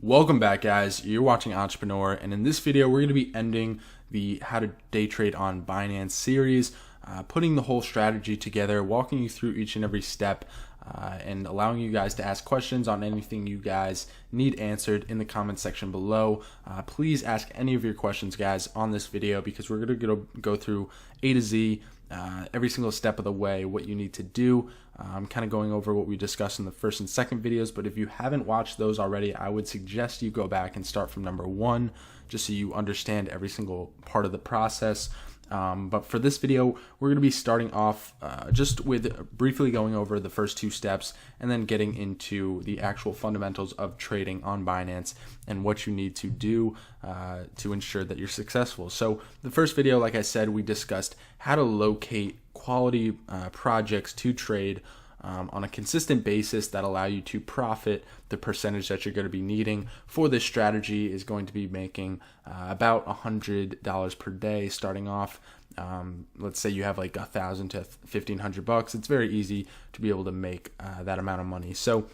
Welcome back, guys. You're watching Entrepreneur, and in this video we're going to be ending the How to Day Trade on Binance series, putting the whole strategy together, walking you through each and every step, and allowing you guys to ask questions on anything you guys need answered in the comment section below. Please ask any of your questions, guys, on this video, because we're going to go through A to Z, every single step of the way, what you need to do. I'm kind of going over what we discussed in the first and second videos, but if you haven't watched those already, I would suggest you go back and start from number 1, just so you understand every single part of the process. But for this video, we're going to be starting off just with briefly going over the first 2 steps and then getting into the actual fundamentals of trading on Binance and what you need to do to ensure that you're successful. So the first video, like I said, we discussed how to locate quality projects to trade on a consistent basis that allow you to profit. The percentage that you're going to be needing for this strategy is going to be making about $100 per day starting off. Let's say you have like $1,000 to $1,500. It's very easy to be able to make that amount of money. So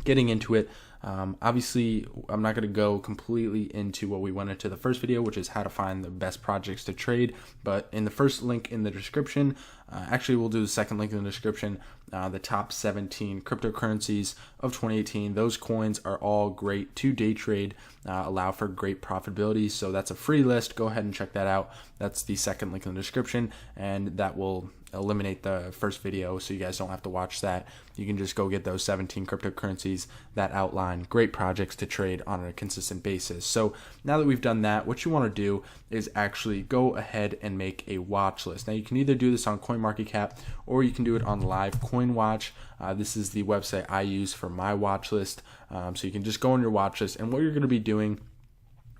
getting into it, obviously I'm not going to go completely into what we went into the first video, which is how to find the best projects to trade, but in the first link in the description, actually we'll do the second link in the description, the top 17 cryptocurrencies of 2018. Those coins are all great to day trade, allow for great profitability. So that's a free list. Go ahead and check that out. That's the second link in the description, and that will eliminate the first video, so you guys don't have to watch that. You can just go get those 17 cryptocurrencies that outline great projects to trade on a consistent basis. So now that we've done that, what you want to do is actually go ahead and make a watch list. Now you can either do this on CoinMarketCap or you can do it on Live Coin Watch. This is the website I use for my watch list. So you can just go on your watch list, and what you're going to be doing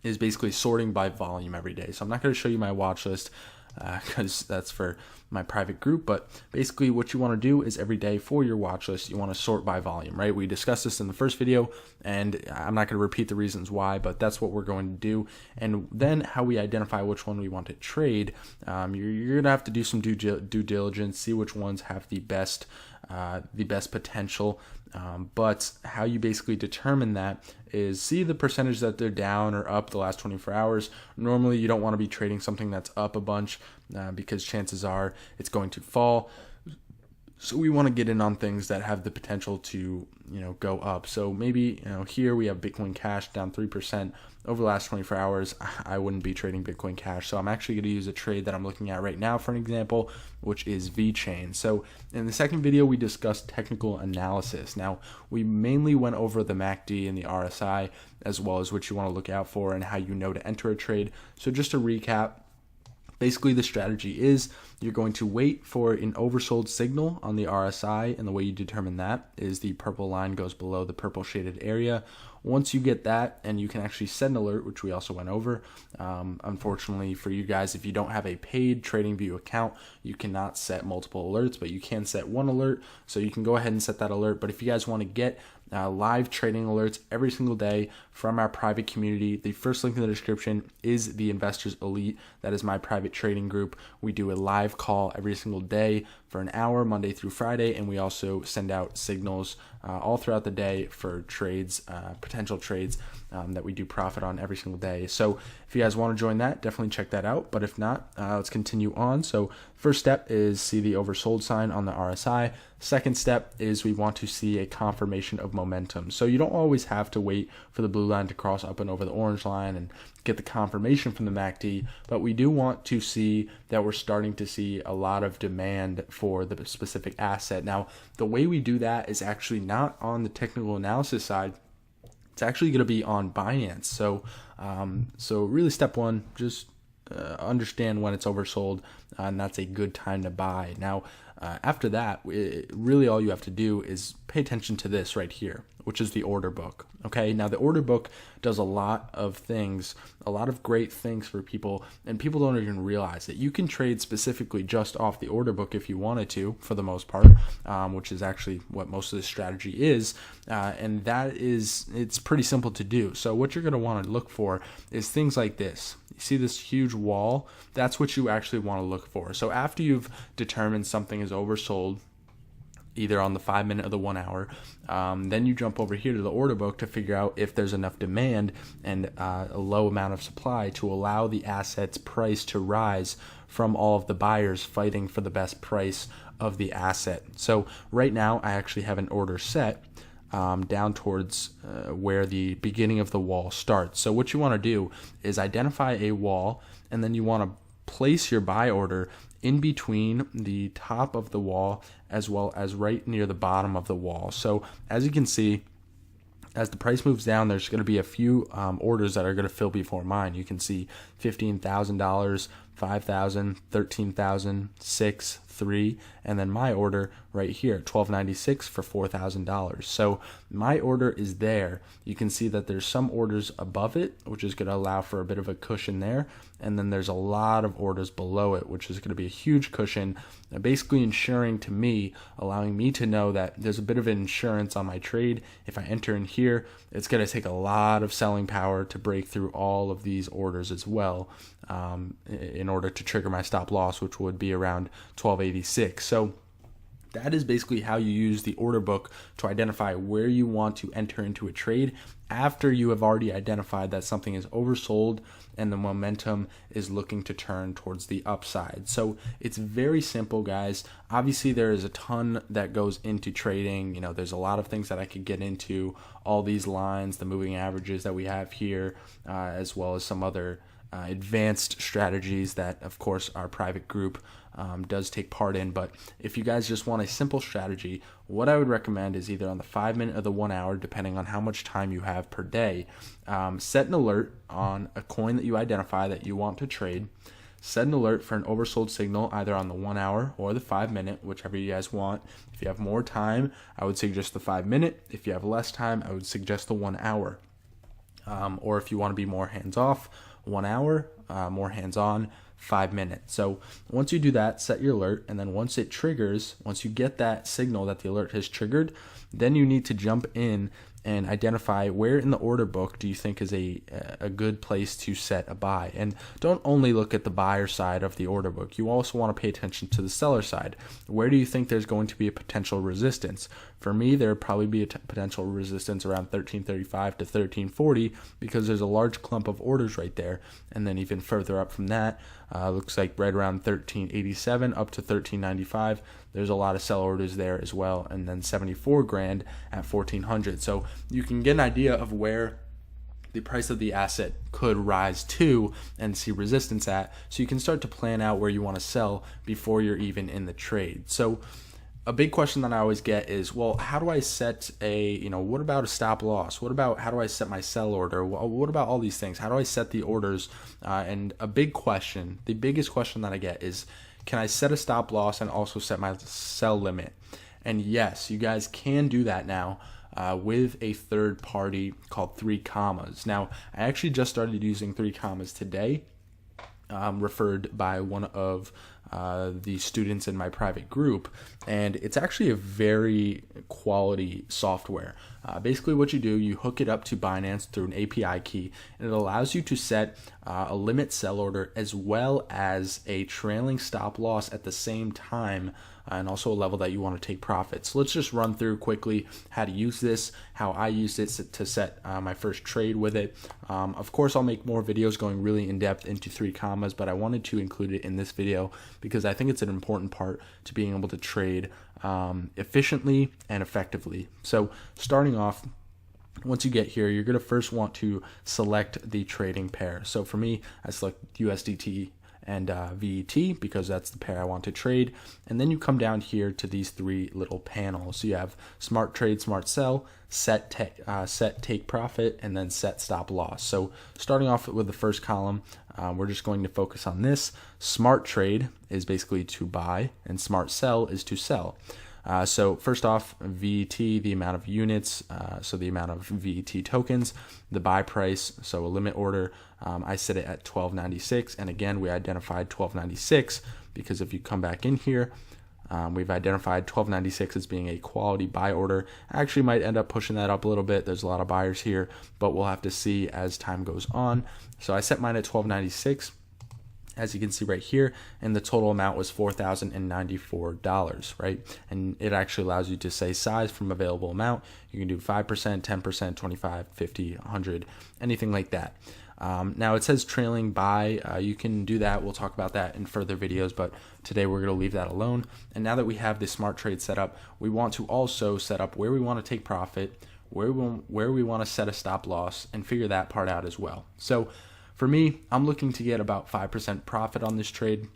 is basically sorting by volume every day. So I'm not going to show you my watch list because that's for my private group, but basically what you want to do is every day for your watch list, you want to sort by volume, right? We discussed this in the first video, and I'm not going to repeat the reasons why, but that's what we're going to do. And then how we identify which one we want to trade, you're going to have to do some due diligence, see which ones have the best potential. But how you basically determine that is see the percentage that they're down or up the last 24 hours. Normally, you don't want to be trading something that's up a bunch because chances are it's going to fall. So we want to get in on things that have the potential to, go up. So maybe, here we have Bitcoin Cash down 3% over the last 24 hours. I wouldn't be trading Bitcoin Cash. So I'm actually going to use a trade that I'm looking at right now for an example, which is VeChain. So in the second video, we discussed technical analysis. Now, we mainly went over the MACD and the RSI, as well as what you want to look out for and how you know to enter a trade. So just to recap, basically, the strategy is you're going to wait for an oversold signal on the RSI, and the way you determine that is the purple line goes below the purple shaded area. Once you get that, and you can actually set an alert, which we also went over. Unfortunately for you guys, if you don't have a paid TradingView account, you cannot set multiple alerts, but you can set one alert, so you can go ahead and set that alert. But if you guys want to get live trading alerts every single day from our private community, the first link in the description is the Investors Elite. That is my private trading group. We do a live call every single day for an hour, Monday through Friday, and we also send out signals all throughout the day for trades, potential trades that we do profit on every single day. So if you guys want to join that, definitely check that out. But if not, let's continue on. So first step is see the oversold sign on the RSI. Second step is we want to see a confirmation of momentum. So you don't always have to wait for the blue line to cross up and over the orange line and get the confirmation from the MACD, but we do want to see that we're starting to see a lot of demand for the specific asset. Now, the way we do that is actually not on the technical analysis side. It's actually going to be on Binance. So really step 1, just understand when it's oversold, and that's a good time to buy. Now, after that, really all you have to do is pay attention to this right here, which is the order book. Okay, now the order book does a lot of things, a lot of great things for people, and people don't even realize that you can trade specifically just off the order book if you wanted to, for the most part, which is actually what most of this strategy is, and it's pretty simple to do. So what you're going to want to look for is things like this. You see this huge wall? That's what you actually want to look for. So after you've determined something is oversold, either on the 5 minute or the 1 hour. Then you jump over here to the order book to figure out if there's enough demand and a low amount of supply to allow the asset's price to rise from all of the buyers fighting for the best price of the asset. So right now I actually have an order set down towards where the beginning of the wall starts. So what you want to do is identify a wall, and then you want to place your buy order in between the top of the wall as well as right near the bottom of the wall. So as you can see, as the price moves down, there's going to be a few orders that are going to fill before mine. You can see $15,000, $5,000, $13,000, $6,000, $3,000, and then my order right here, $1,296 for $4,000. So my order is there. You can see that there's some orders above it, which is going to allow for a bit of a cushion there, and then there's a lot of orders below it, which is going to be a huge cushion, basically ensuring to me, allowing me to know that there's a bit of insurance on my trade. If I enter in here, it's going to take a lot of selling power to break through all of these orders as well, in order to trigger my stop loss, which would be around 1286. So that is basically how you use the order book to identify where you want to enter into a trade after you have already identified that something is oversold and the momentum is looking to turn towards the upside. So it's very simple, guys. Obviously, there is a ton that goes into trading. You know, there's a lot of things that I could get into, all these lines, the moving averages that we have here, as well as some other advanced strategies that, of course, our private group does take part in. But if you guys just want a simple strategy, what I would recommend is either on the 5 minute or the 1 hour, depending on how much time you have per day, set an alert on a coin that you identify that you want to trade. Set an alert for an oversold signal either on the 1 hour or the 5 minute, whichever you guys want. If you have more time, I would suggest the 5 minute. If you have less time, I would suggest the 1 hour. Or if you want to be more hands-off, 1 hour, more hands-on, 5 minutes. So once you do that, set your alert, and then once it triggers, once you get that signal that the alert has triggered, then you need to jump in and identify where in the order book do you think is a good place to set a buy. And don't only look at the buyer side of the order book. You also want to pay attention to the seller side. Where do you think there's going to be a potential resistance? For me, there would probably be a potential resistance around 1335 to 1340 because there's a large clump of orders right there. And then even further up from that, looks like right around 1387 up to 1395. There's a lot of sell orders there as well, and then 74 grand at 1400. So you can get an idea of where the price of the asset could rise to and see resistance at, so you can start to plan out where you want to sell before you're even in the trade. So a big question that I always get is, well, how do I set what about a stop loss? What about, how do I set my sell order? What about all these things? How do I set the orders? And a big question, the biggest question that I get is, can I set a stop loss and also set my sell limit? And yes, you guys can do that now with a third party called 3 Commas. Now, I actually just started using 3 Commas today, referred by one of the students in my private group, and it's actually a very quality software. Basically what you do, you hook it up to Binance through an API key, and it allows you to set a limit sell order as well as a trailing stop loss at the same time, and also a level that you want to take profits. So let's just run through quickly how to use this, how I used it to set my first trade with it. Of course, I'll make more videos going really in depth into 3 Commas, but I wanted to include it in this video because I think it's an important part to being able to trade efficiently and effectively. So starting off, once you get here, you're going to first want to select the trading pair. So for me, I select USDT and VET because that's the pair I want to trade. And then you come down here to these 3 little panels. So you have smart trade, smart sell, set take profit, and then set stop loss. So starting off with the first column, we're just going to focus on this. Smart trade is basically to buy, and smart sell is to sell. So first off, VET, the amount of units, so the amount of VET tokens, the buy price, so a limit order, I set it at 1296, and again, we identified 1296 because if you come back in here, we've identified 1296 as being a quality buy order. I actually might end up pushing that up a little bit. There's a lot of buyers here, but we'll have to see as time goes on. So I set mine at 1296. as you can see right here, and the total amount was $4,094, right? And it actually allows you to say size from available amount. You can do 5%, 10%, 25, 50, 100, anything like that. Now it says trailing buy. You can do that. We'll talk about that in further videos, but today we're going to leave that alone. And now that we have the smart trade set up, we want to also set up where we want to take profit, where we want to set a stop loss, and figure that part out as well. So for me, I'm looking to get about 5% profit on this trade.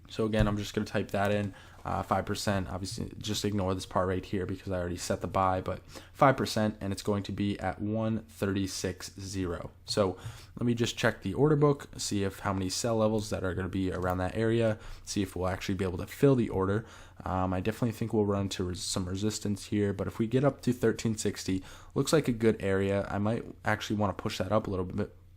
So again, I'm just going to type that in, 5%. Obviously, just ignore this part right here because I already set the buy, but 5%, and it's going to be at 136.0. So let me just check the order book, see if how many sell levels that are going to be around that area, see if we'll actually be able to fill the order. I definitely think we'll run into some resistance here, but if we get up to 1360, looks like a good area. I might actually want to push that up a little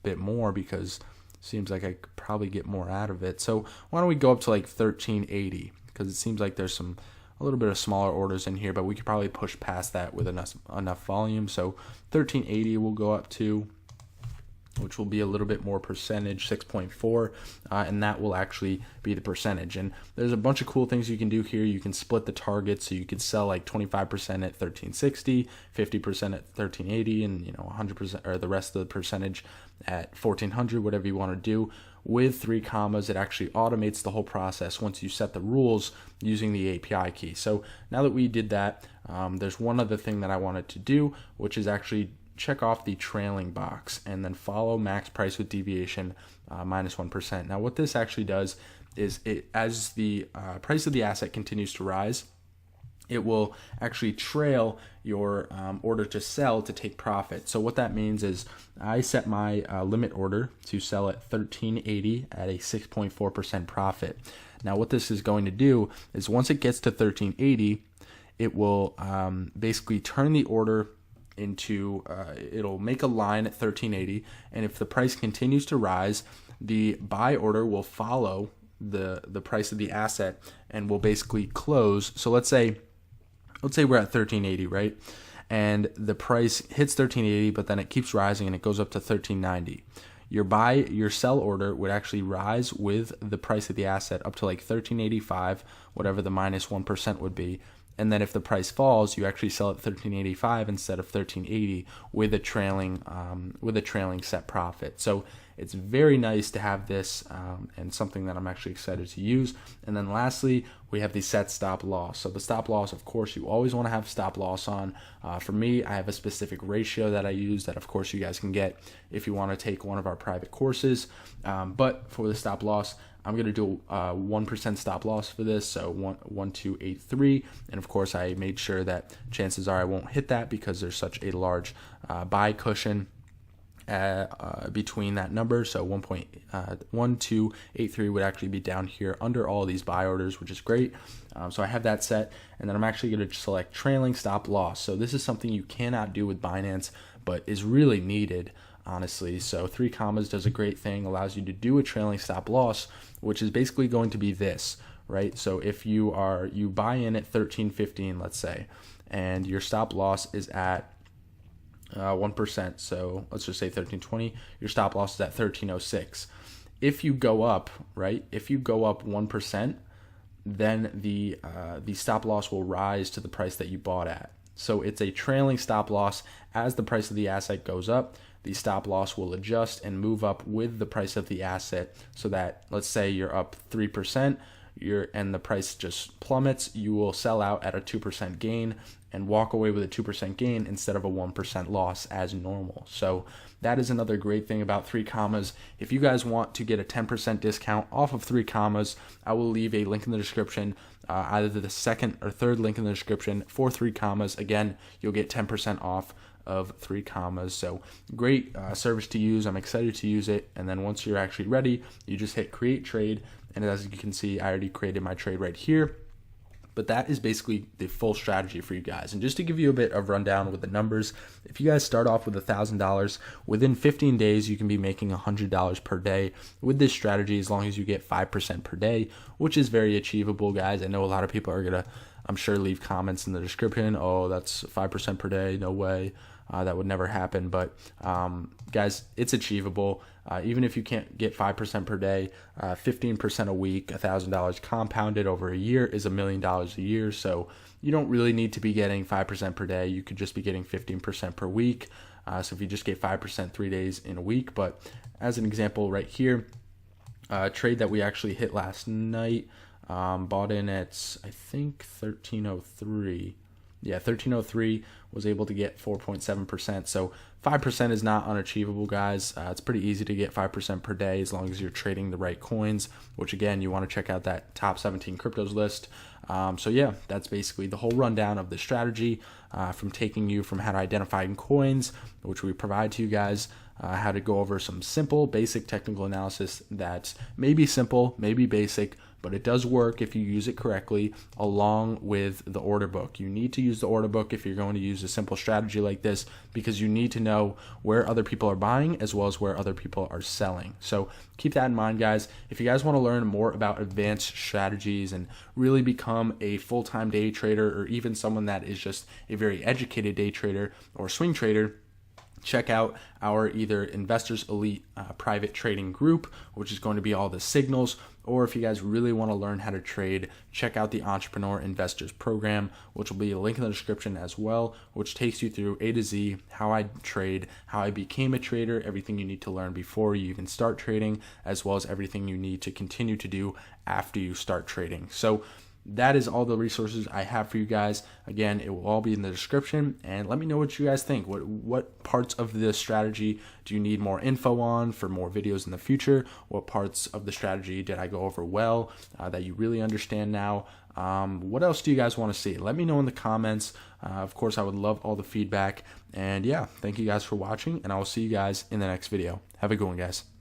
bit more because it seems like I could probably get more out of it. So why don't we go up to like 1380, because it seems like there's a little bit of smaller orders in here, but we could probably push past that with enough volume. So 1380 will go up to, which will be a little bit more percentage, 6.4, and that will actually be the percentage. And there's a bunch of cool things you can do here. You can split the target, so you could sell like 25% at 1360, 50% at 1380, and 100% or the rest of the percentage at 1400, whatever you want to do. With 3 commas, it actually automates the whole process once you set the rules using the API key. So now that we did that, there's one other thing that I wanted to do, which is actually check off the trailing box and then follow max price with deviation minus 1%. Now what this actually does is as the price of the asset continues to rise, it will actually trail your order to sell to take profit. So what that means is I set my limit order to sell at 1380 at a 6.4% profit. Now what this is going to do is once it gets to 1380, it will basically turn the order into, it'll make a line at 1380, and if the price continues to rise, the buy order will follow the price of the asset and will basically close. So let's say we're at 1380, right? And the price hits 1380, but then it keeps rising and it goes up to 1390. Your sell order would actually rise with the price of the asset up to like 1385, whatever the minus 1% would be. And then if the price falls, you actually sell at 1385 instead of 1380 with a trailing set profit. So it's very nice to have this and something that I'm actually excited to use. And then lastly, we have the set stop loss. So the stop loss, of course, you always want to have stop loss on. For me, I have a specific ratio that I use that, of course, you guys can get if you want to take one of our private courses. But for the stop loss, I'm going to do 1% stop loss for this, so 1283, and of course I made sure that chances are I won't hit that because there's such a large buy cushion between that number. So 1283 would actually be down here under all these buy orders, which is great. So I have that set, and then I'm actually going to select trailing stop loss. So this is something you cannot do with Binance, but is really needed, honestly. So 3 commas does a great thing, allows you to do a trailing stop loss, which is basically going to be this, right? So if you buy in at 1315, let's say, and your stop loss is at 1%, so let's just say 1320, your stop loss is at 1306. If you go up, right, if you go up 1%, then the stop loss will rise to the price that you bought at. So it's a trailing stop loss. As the price of the asset goes up, the stop loss will adjust and move up with the price of the asset, so that let's say you're up 3%, and the price just plummets, you will sell out at a 2% gain and walk away with a 2% gain instead of a 1% loss as normal. So that is another great thing about 3 commas. If you guys want to get a 10% discount off of 3 commas, I will leave a link in the description, either the second or third link in the description for 3 commas. Again, you'll get 10% off of 3 commas. So great service to use. I'm excited to use it. And then once you're actually ready, you just hit create trade. And as you can see, I already created my trade right here. But that is basically the full strategy for you guys. And just to give you a bit of rundown with the numbers, if you guys start off with $1,000, within 15 days, you can be making $100 per day with this strategy, as long as you get 5% per day, which is very achievable, guys. I know a lot of people are going to, I'm sure, leave comments in the description. Oh, that's 5% per day. No way. That would never happen. But guys, it's achievable. Even if you can't get 5% per day, 15% a week, $1,000 compounded over a year is $1 million a year. So you don't really need to be getting 5% per day. You could just be getting 15% per week. So if you just get 5% 3 days in a week. But as an example right here, trade that we actually hit last night, bought in at, I think, 1303. Yeah, 1303, was able to get 4.7%. So 5% is not unachievable, guys. It's pretty easy to get 5% per day as long as you're trading the right coins, which again, you want to check out that top 17 cryptos list. So yeah, that's basically the whole rundown of the strategy, from taking you from how to identify coins, which we provide to you guys, how to go over some simple, basic technical analysis that may be simple, may be basic, but it does work if you use it correctly, along with the order book. You need to use the order book if you're going to use a simple strategy like this, because you need to know where other people are buying as well as where other people are selling. So keep that in mind, guys. If you guys want to learn more about advanced strategies and really become a full-time day trader, or even someone that is just a very educated day trader or swing trader, check out our either Investors Elite private trading group, which is going to be all the signals, or if you guys really want to learn how to trade, check out the Entrepreneur Investors Program, which will be a link in the description as well, which takes you through A to Z, how I trade, how I became a trader, everything you need to learn before you even start trading, as well as everything you need to continue to do after you start trading. So that is all the resources I have for you guys. Again, it will all be in the description, and let me know what you guys think. What parts of this strategy do you need more info on for more videos in the future? What parts of the strategy did I go over well that you really understand now? What else do you guys want to see? Let me know in the comments. Of course, I would love all the feedback. And yeah, thank you guys for watching, and I will see you guys in the next video. Have a good one, guys.